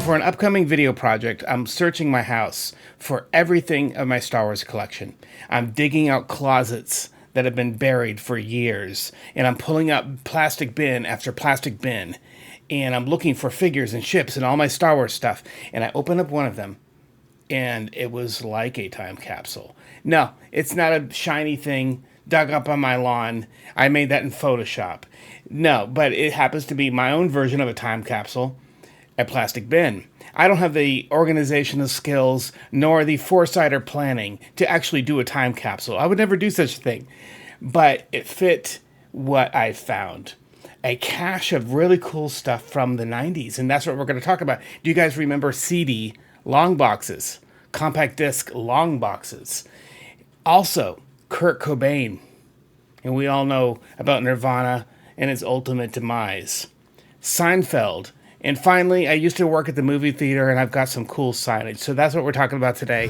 for an upcoming video project, I'm searching my house for everything of my Star Wars collection. I'm digging out closets that have been buried for years, and I'm pulling out plastic bin after plastic bin, and I'm looking for figures and ships and all my Star Wars stuff. And I open up one of them, and it was like a time capsule. No, it's not a shiny thing dug up on my lawn. I made that in Photoshop. No, but it happens to be my own version of a time capsule, a plastic bin. I don't have the organizational skills nor the foresight or planning to actually do a time capsule. I would never do such a thing. But it fit what I found. A cache of really cool stuff from the 90s. And that's what we're going to talk about. Do you guys remember CD Longboxes? Compact disc Longboxes. Also, Kurt Cobain. And we all know about Nirvana and its ultimate demise. Seinfeld. And finally, I used to work at the movie theater, and I've got some cool signage. So that's what we're talking about today.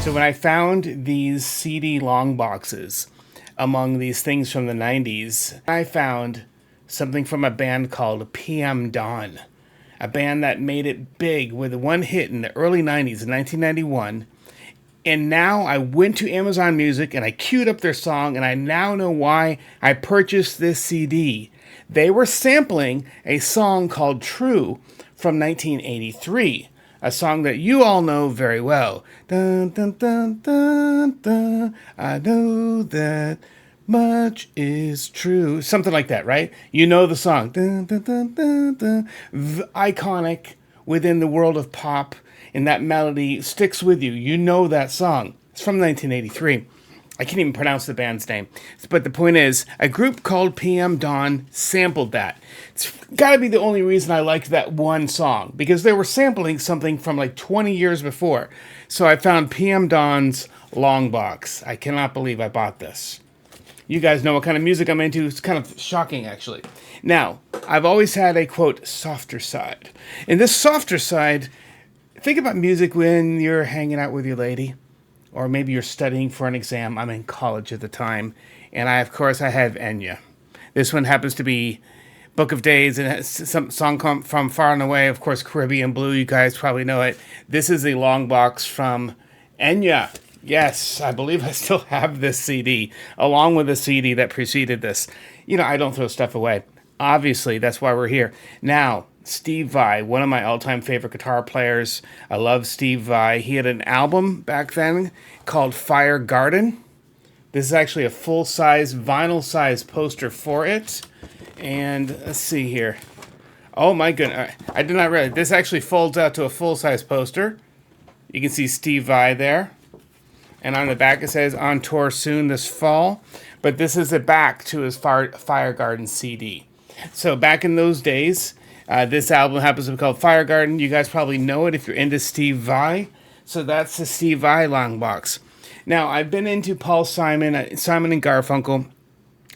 So when I found these CD long boxes among these things from the 90s, I found something from a band called PM Dawn. A band that made it big with one hit in the early 90s, in 1991. And now I went to Amazon Music and I queued up their song, and I now know why I purchased this CD. They were sampling a song called True from 1983, a song that you all know very well. Dun, dun, dun, dun, dun, I know that much is true. Something like that, right? You know the song. Dun, dun, dun, dun, dun. Iconic within the world of pop. And that melody sticks with you. You know that song. It's from 1983. I can't even pronounce the band's name. But the point is, a group called PM Dawn sampled that. It's got to be the only reason I liked that one song, because they were sampling something from like 20 years before. So I found PM Dawn's Longbox. I cannot believe I bought this. You guys know what kind of music I'm into. It's kind of shocking, actually. Now, I've always had a, quote, softer side. And this softer side... Think about music when you're hanging out with your lady, or maybe you're studying for an exam. I'm in college at the time, and I have Enya. This one happens to be Book of Days, and it has some song from Far and Away, of course, Caribbean Blue. You guys probably know it. This is a long box from Enya. Yes, I believe I still have this CD, along with the CD that preceded this. You know, I don't throw stuff away. Obviously, that's why we're here. Now, Steve Vai, one of my all-time favorite guitar players. I love Steve Vai. He had an album back then called Fire Garden. This is actually a full-size, vinyl-size poster for it. And let's see here. Oh my goodness. I did not realize. This actually folds out to a full-size poster. You can see Steve Vai there. And on the back it says, on tour soon this fall. But this is the back to his Fire Garden CD. So back in those days... this album happens to be called Fire Garden. You guys probably know it if you're into Steve Vai. So that's the Steve Vai long box. Now, I've been into Paul Simon, Simon and Garfunkel,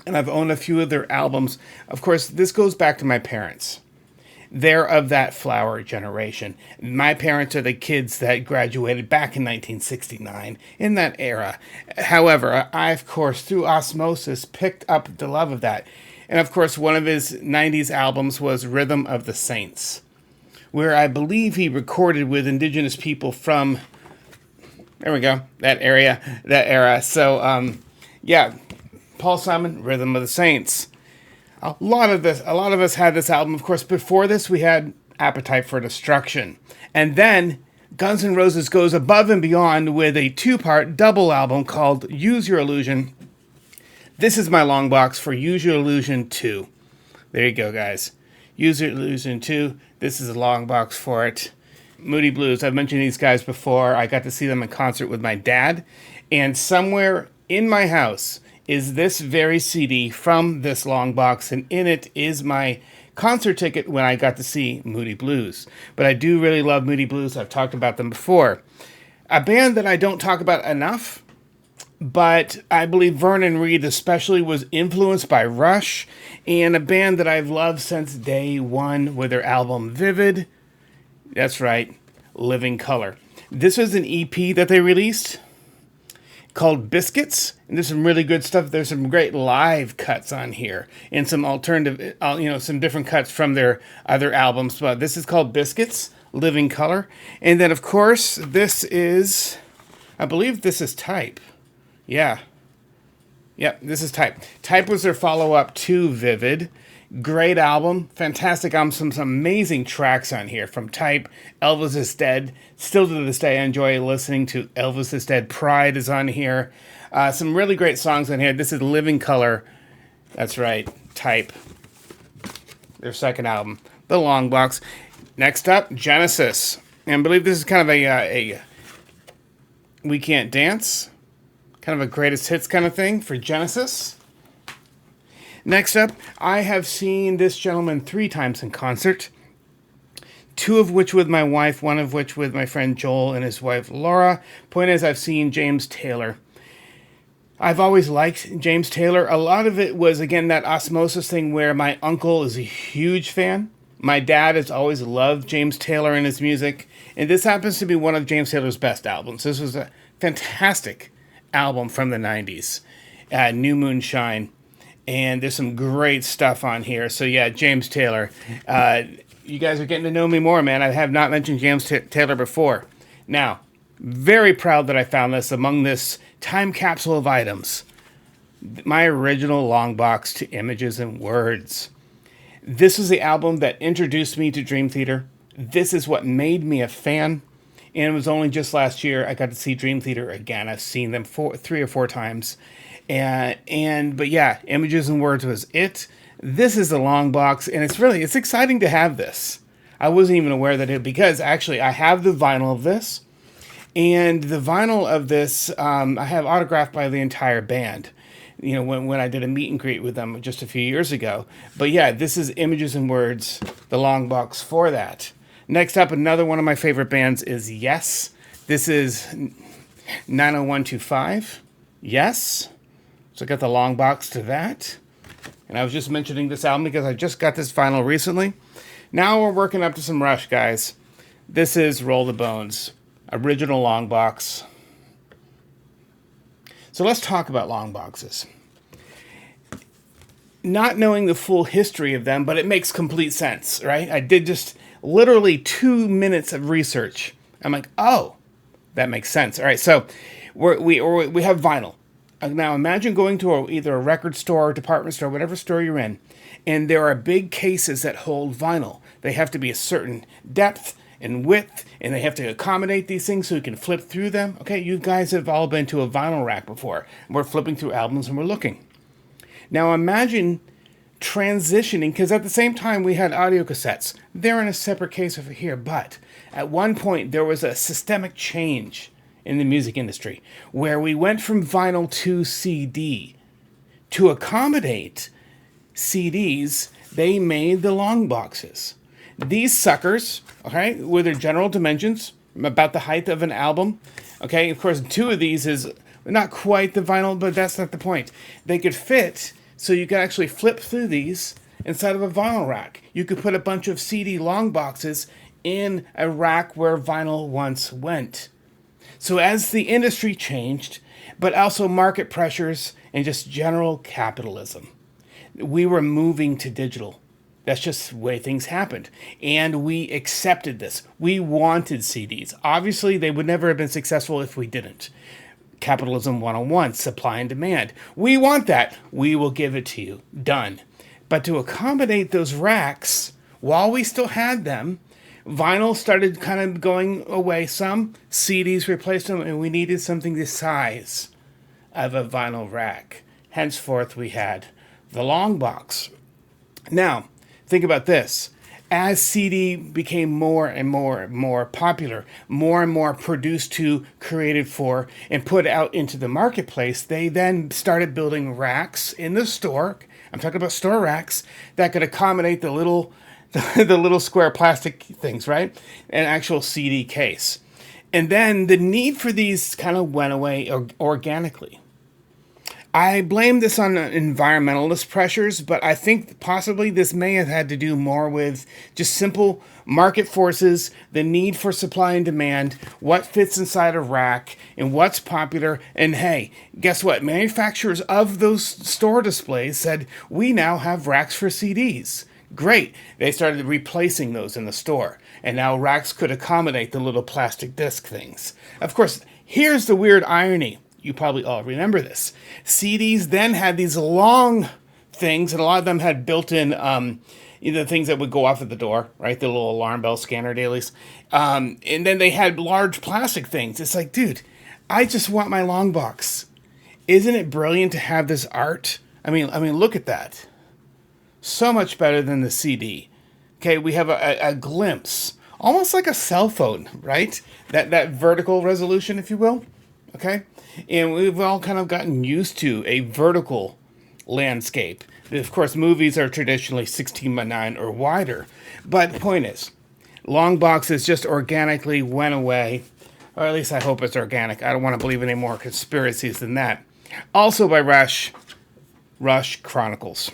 and I've owned a few of their albums. Of course, this goes back to my parents. They're of that flower generation. My parents are the kids that graduated back in 1969, in that era. However, I, of course, through osmosis, picked up the love of that. And of course, one of his 90s albums was Rhythm of the Saints, where I believe he recorded with indigenous people from, there we go, that era. So, yeah, Paul Simon, Rhythm of the Saints. A lot of us had this album. Of course, before this, we had Appetite for Destruction. And then Guns N' Roses goes above and beyond with a two-part double album called Use Your Illusion. This is my long box for Use Your Illusion 2. There you go, guys. Use Your Illusion 2. This is a long box for it. Moody Blues. I've mentioned these guys before. I got to see them in concert with my dad. And somewhere in my house is this very CD from this long box. And in it is my concert ticket when I got to see Moody Blues. But I do really love Moody Blues. I've talked about them before. A band that I don't talk about enough, but I believe Vernon Reid especially was influenced by Rush, and a band that I've loved since day one with their album Vivid. That's right, Living Color. This was an EP that they released, called Biscuits. And there's some really good stuff. There's some great live cuts on here and some alternative, some different cuts from their other albums. But this is called Biscuits, Living Color. And then, of course, this is, I believe this is Type. Yeah. Yep, this is Type. Type was their follow-up to Vivid. Great album, fantastic album, some amazing tracks on here from Type. Elvis is Dead. Still to this day, I enjoy listening to Elvis is Dead. Pride is on here. Some really great songs on here. This is Living Color. That's right, Type. Their second album, The Longbox. Next up, Genesis. And I believe this is kind of a We Can't Dance, kind of a greatest hits kind of thing for Genesis. Next up, I have seen this gentleman 3 times in concert. 2 of which with my wife, 1 of which with my friend Joel and his wife Laura. Point is, I've seen James Taylor. I've always liked James Taylor. A lot of it was, again, that osmosis thing where my uncle is a huge fan. My dad has always loved James Taylor and his music. And this happens to be one of James Taylor's best albums. This was a fantastic album from the 90s. New Moonshine. And there's some great stuff on here. So yeah, James Taylor. You guys are getting to know me more, man. I have not mentioned James Taylor before. Now, very proud that I found this among this time capsule of items. My original Longbox to Images and Words. This is the album that introduced me to Dream Theater. This is what made me a fan. And it was only just last year I got to see Dream Theater again. I've seen them 3 or 4 times. But yeah, Images and Words was it. This is the Longbox, and it's exciting to have this. I wasn't even aware that because actually I have the vinyl of this, and the vinyl of this I have autographed by the entire band. You know, when I did a meet and greet with them just a few years ago. But yeah, this is Images and Words, the Longbox for that. Next up, another one of my favorite bands is Yes. This is 90125. Yes. So I got the Longbox to that. And I was just mentioning this album because I just got this vinyl recently. Now we're working up to some Rush, guys. This is Roll the Bones, original Longbox. So let's talk about Longboxes. Not knowing the full history of them, but it makes complete sense, right? I did just literally 2 minutes of research. I'm like, oh, that makes sense. All right, so we have vinyl. Now imagine going to either a record store or department store, whatever store you're in, and there are big cases that hold vinyl. They have to be a certain depth and width, and they have to accommodate these things so you can flip through them. Okay, you guys have all been to a vinyl rack before. We're flipping through albums and we're looking. Now imagine transitioning, because at the same time we had audio cassettes. They're in a separate case over here, but at one point there was a systemic change in the music industry, where we went from vinyl to CD. To accommodate CDs, they made the Longboxes. These suckers, okay, with their general dimensions, about the height of an album. Okay, of course, 2 of these is not quite the vinyl, but that's not the point. They could fit, so you could actually flip through these inside of a vinyl rack. You could put a bunch of CD Longboxes in a rack where vinyl once went. So as the industry changed, but also market pressures and just general capitalism, we were moving to digital. That's just the way things happened. And we accepted this. We wanted CDs. Obviously, they would never have been successful if we didn't. Capitalism 101, supply and demand. We want that. We will give it to you. Done. But to accommodate those racks, while we still had them, vinyl started kind of going away some. CDs replaced them, and we needed something the size of a vinyl rack. Henceforth, we had the Longbox. Now, think about this. As CD became more and more popular, more and more produced to, created for, and put out into the marketplace, they then started building racks in the store. I'm talking about store racks that could accommodate the little square plastic things, right? An actual CD case. And then the need for these kind of went away organically. I blame this on environmentalist pressures, but I think possibly this may have had to do more with just simple market forces, the need for supply and demand, what fits inside a rack, and what's popular. And hey, guess what? Manufacturers of those store displays said, we now have racks for CDs. Great. They started replacing those in the store. And now racks could accommodate the little plastic disc things. Of course, here's the weird irony. You probably all remember this. CDs then had these long things, and a lot of them had built-in the things that would go off at the door, right? The little alarm bell scanner dailies. And then they had large plastic things. It's like, dude, I just want my Longbox. Isn't it brilliant to have this art? I mean, look at that. So much better than the CD. Okay, we have a glimpse, almost like a cell phone, right? That vertical resolution, if you will. Okay, and we've all kind of gotten used to a vertical landscape. Of course, movies are traditionally 16:9 or wider. But the point is, Longboxes just organically went away, or at least I hope it's organic. I don't want to believe any more conspiracies than that. Also by Rush Chronicles.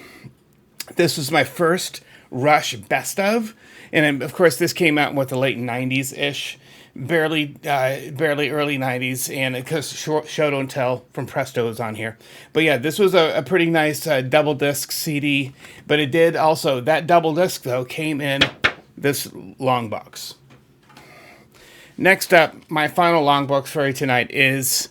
This was my first Rush best of, and of course this came out in the late 90s-ish, barely early 90s, and because Show Don't Tell from Presto is on here. But yeah, this was a pretty nice double disc CD, but it did also, that double disc though came in this Longbox. Next up, my final Longbox for you tonight is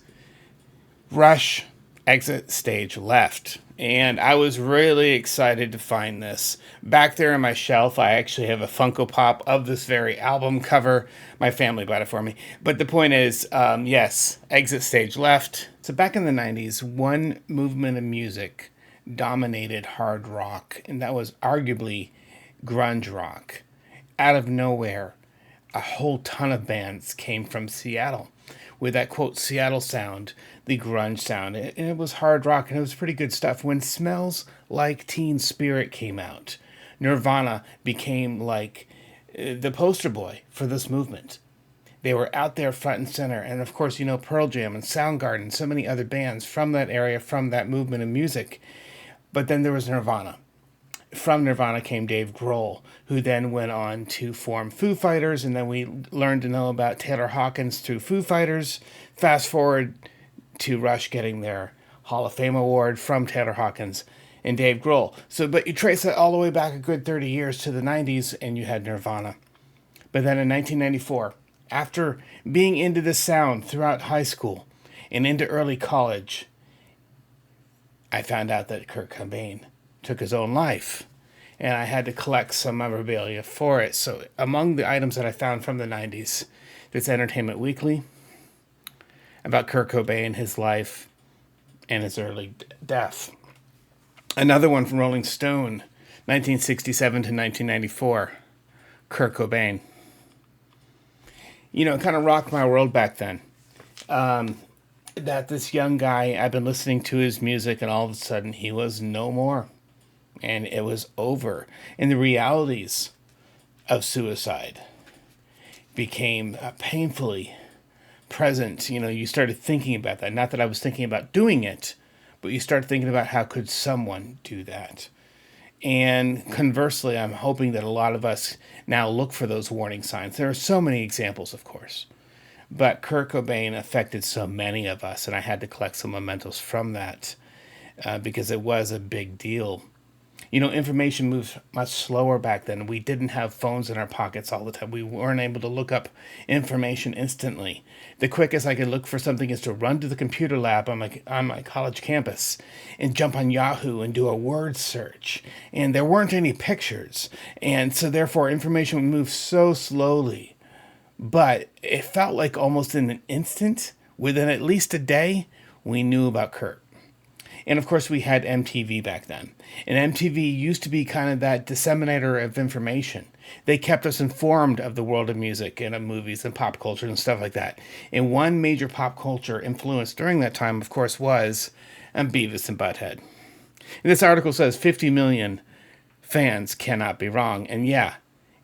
Rush Exit Stage Left. And I was really excited to find this. Back there on my shelf, I actually have a Funko Pop of this very album cover. My family bought it for me. But the point is, yes, Exit Stage Left. So back in the 90s, one movement of music dominated hard rock, and that was arguably grunge rock. Out of nowhere, a whole ton of bands came from Seattle with that, quote, Seattle sound, the grunge sound. And it was hard rock, and it was pretty good stuff. When Smells Like Teen Spirit came out, Nirvana became like the poster boy for this movement. They were out there front and center. And of course, Pearl Jam and Soundgarden, so many other bands from that area, from that movement of music. But then there was Nirvana. From Nirvana came Dave Grohl, who then went on to form Foo Fighters, and then we learned to know about Taylor Hawkins through Foo Fighters. Fast forward to Rush getting their Hall of Fame award from Taylor Hawkins and Dave Grohl. But you trace that all the way back a good 30 years to the 90s, and you had Nirvana. But then in 1994, after being into the sound throughout high school and into early college, I found out that Kurt Cobain took his own life, and I had to collect some memorabilia for it. So among the items that I found from the 90s, this Entertainment Weekly about Kurt Cobain, his life, and his early death. Another one from Rolling Stone, 1967 to 1994, Kurt Cobain. It kind of rocked my world back then. That this young guy, I've been listening to his music, and all of a sudden he was no more. And it was over. And the realities of suicide became painfully present. You started thinking about that. Not that I was thinking about doing it, but you start thinking about how could someone do that. And conversely, I'm hoping that a lot of us now look for those warning signs. There are so many examples, of course. But Kurt Cobain affected so many of us, and I had to collect some mementos from that because it was a big deal. Information moved much slower back then. We didn't have phones in our pockets all the time. We weren't able to look up information instantly. The quickest I could look for something is to run to the computer lab on my college campus and jump on Yahoo and do a word search. And there weren't any pictures. And so therefore information would move so slowly. But it felt like almost in an instant, within at least a day, we knew about Kurt. And of course, we had MTV back then. And MTV used to be kind of that disseminator of information. They kept us informed of the world of music and of movies and pop culture and stuff like that. And one major pop culture influence during that time, of course, was Beavis and Butthead. And this article says 50 million fans cannot be wrong. And yeah,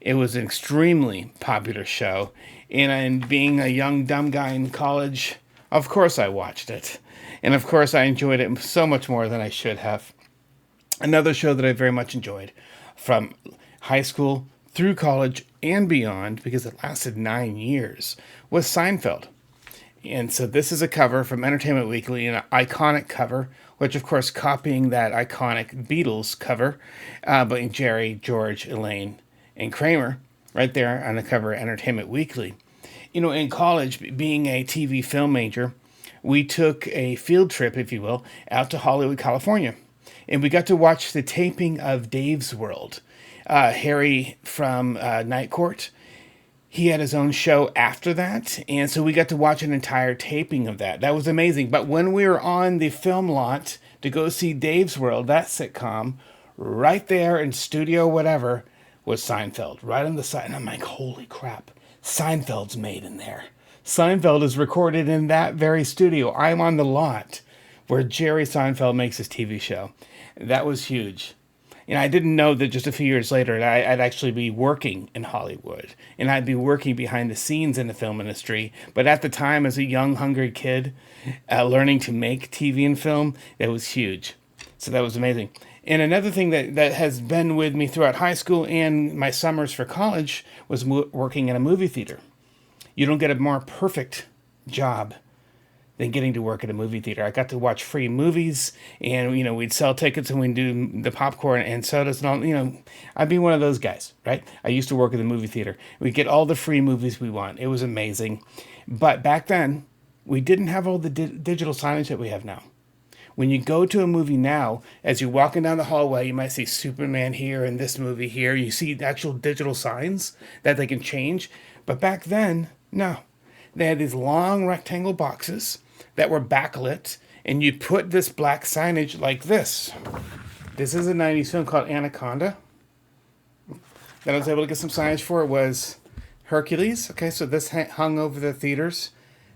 it was an extremely popular show. And being a young, dumb guy in college, Of course I watched it. And of course I enjoyed it so much more than I should have. Another show that I very much enjoyed from high school through college and beyond, because it lasted 9 years, was Seinfeld. And so this is a cover from Entertainment Weekly, an iconic cover, which of course copying that iconic Beatles cover by Jerry, George, Elaine, and Kramer, right there on the cover of Entertainment Weekly. You know, in college, being a TV film major, we took a field trip, if you will, out to Hollywood, California. And we got to watch the taping of Dave's World. Harry from Night Court, he had his own show after that, and so we got to watch an entire taping of that. That was amazing. But when we were on the film lot to go see Dave's World, that sitcom, right there in studio whatever, was Seinfeld, right on the side. And I'm like, holy crap, Seinfeld's made in there. Seinfeld is recorded in that very studio. I'm on the lot where Jerry Seinfeld makes his TV show. That was huge. And I didn't know that just a few years later I'd actually be working in Hollywood. And I'd be working behind the scenes in the film industry. But at the time, as a young, hungry kid, learning to make TV and film, that was huge. So that was amazing. And another thing that has been with me throughout high school and my summers for college was working in a movie theater. You don't get a more perfect job than getting to work at a movie theater. I got to watch free movies, and, you know, we'd sell tickets and we'd do the popcorn and sodas and all, you know, I'd be one of those guys, right? I used to work at the movie theater. We'd get all the free movies we want. It was amazing. But back then, we didn't have all the digital signage that we have now. When you go to a movie now, as you're walking down the hallway, you might see Superman here and this movie here. You see actual digital signs that they can change. But back then, no. They had these long rectangle boxes that were backlit, and you put this black signage like this. This is a 90s film called Anaconda that I was able to get some signage for. It was Hercules. Okay, so this hung over the theaters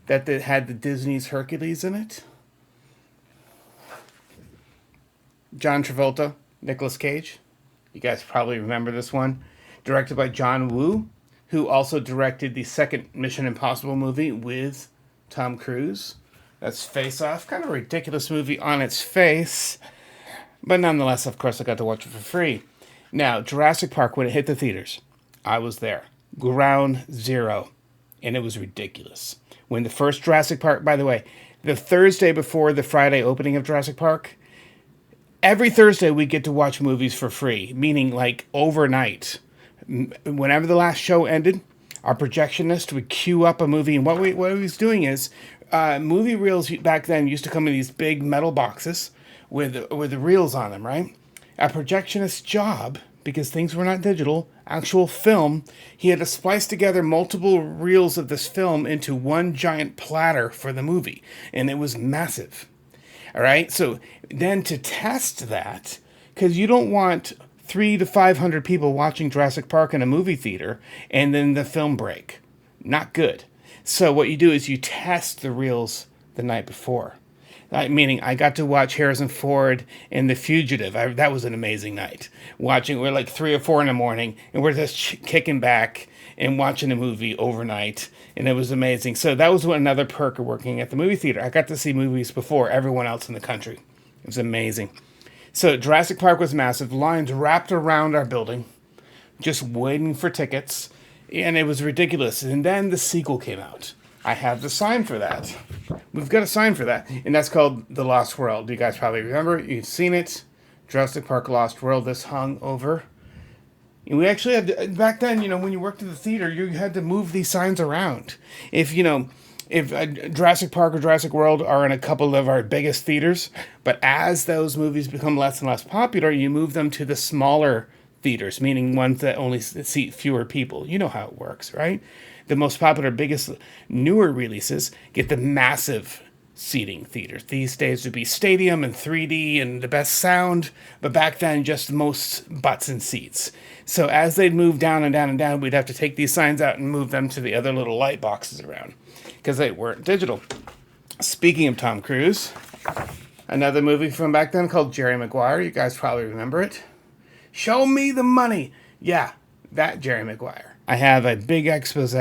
that had the Disney's Hercules in it. John Travolta, Nicolas Cage. You guys probably remember this one. Directed by John Woo, who also directed the second Mission Impossible movie with Tom Cruise. That's Face Off. Kind of a ridiculous movie on its face. But nonetheless, of course, I got to watch it for free. Now, Jurassic Park, when it hit the theaters, I was there. Ground zero. And it was ridiculous. When the first Jurassic Park, by the way, the Thursday before the Friday opening of Jurassic Park, every Thursday we get to watch movies for free. Meaning, like, overnight. Whenever the last show ended, our projectionist would queue up a movie. And what he was doing is, movie reels back then used to come in these big metal boxes with the reels on them, right? A projectionist's job, because things were not digital, actual film, he had to splice together multiple reels of this film into one giant platter for the movie. And it was massive. All right? So then to test that, because you don't want 300 to 500 people watching Jurassic Park in a movie theater and then the film break. Not good. So what you do is you test the reels the night before. Meaning I got to watch Harrison Ford in The Fugitive. That was an amazing night. We're like 3 or 4 in the morning, and we're just kicking back and watching a movie overnight, and it was amazing. So that was another perk of working at the movie theater. I got to see movies before everyone else in the country. It was amazing. So Jurassic Park was massive. Lines wrapped around our building, just waiting for tickets. And it was ridiculous. And then the sequel came out. I have the sign for that. We've got a sign for that. And that's called The Lost World. You guys probably remember. You've seen it. Jurassic Park Lost World. This hung over. And we actually had to, back then, you know, when you worked at the theater, you had to move these signs around. If Jurassic Park or Jurassic World are in a couple of our biggest theaters, but as those movies become less and less popular, you move them to the smaller theaters, meaning ones that only seat fewer people. You know how it works, right? The most popular, biggest, newer releases get the massive seating theaters. These days would be stadium and 3D and the best sound, but back then just the most butts and seats. So as they'd move down and down and down, we'd have to take these signs out and move them to the other little light boxes around because they weren't digital. Speaking of Tom Cruise, another movie from back then called Jerry Maguire. You guys probably remember it. Show me the money. Yeah, that Jerry Maguire. I have a big expose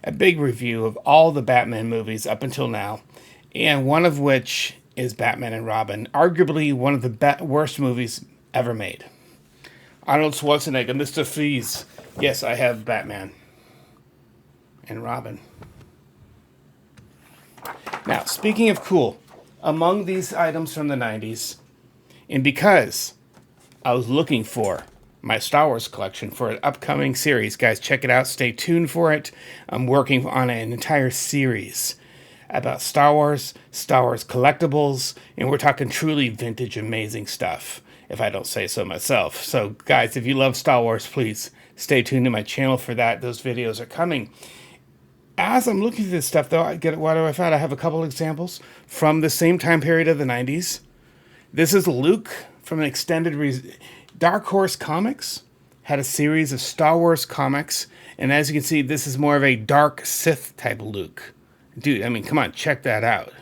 a big review of all the Batman movies up until now, and one of which is Batman and Robin, arguably one of the worst movies ever made. Arnold Schwarzenegger, Mr. Freeze. Yes, I have Batman and Robin. Now, speaking of cool, among these items from the 90s, and because I was looking for my Star Wars collection for an upcoming series, guys, check it out. Stay tuned for it. I'm working on an entire series about Star Wars collectibles, and we're talking truly vintage, amazing stuff, if I don't say so myself. So, guys, if you love Star Wars, please stay tuned to my channel for that. Those videos are coming. As I'm looking at this stuff, though, what do I find? I have a couple examples from the same time period of the 90s. This is Luke from an extended... Dark Horse Comics had a series of Star Wars comics, and as you can see, this is more of a dark Sith type Luke. Dude, I mean, come on, check that out.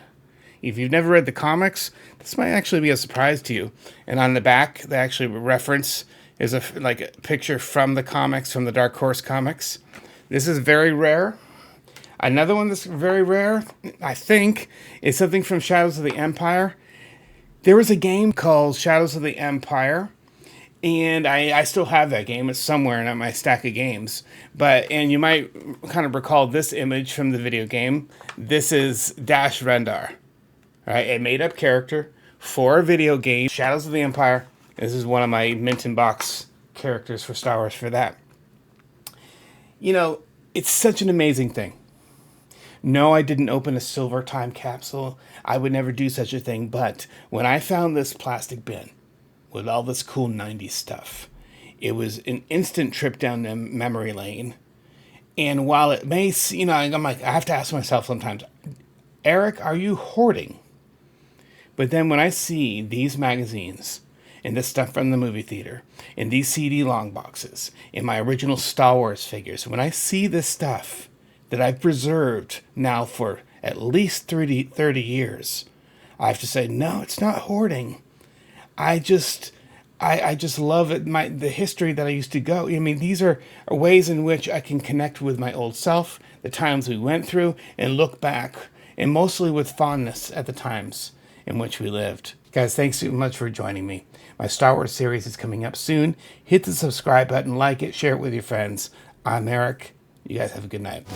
If you've never read the comics, this might actually be a surprise to you. And on the back, they actually reference is a picture from the comics, from the Dark Horse Comics. This is very rare. Another one that's very rare, I think, is something from Shadows of the Empire. There was a game called Shadows of the Empire, and I still have that game. It's somewhere in my stack of games. And you might kind of recall this image from the video game. This is Dash Rendar, right? A made-up character for a video game, Shadows of the Empire. This is one of my mint in box characters for Star Wars for that. You know, it's such an amazing thing. No, I didn't open a silver time capsule. I would never do such a thing. But when I found this plastic bin with all this cool 90s stuff, it was an instant trip down memory lane. And while it may, I'm like, I have to ask myself sometimes, Eric, are you hoarding? But then when I see these magazines and this stuff from the movie theater and these CD Longboxes and my original Star Wars figures, when I see this stuff that I've preserved now for at least 30 years, I have to say, no, it's not hoarding. I just love it. The history that I used to go. I mean, these are ways in which I can connect with my old self, the times we went through, and look back, and mostly with fondness at the times in which we lived. Guys, thanks so much for joining me. My Star Wars series is coming up soon. Hit the subscribe button, like it, share it with your friends. I'm Eric. You guys have a good night.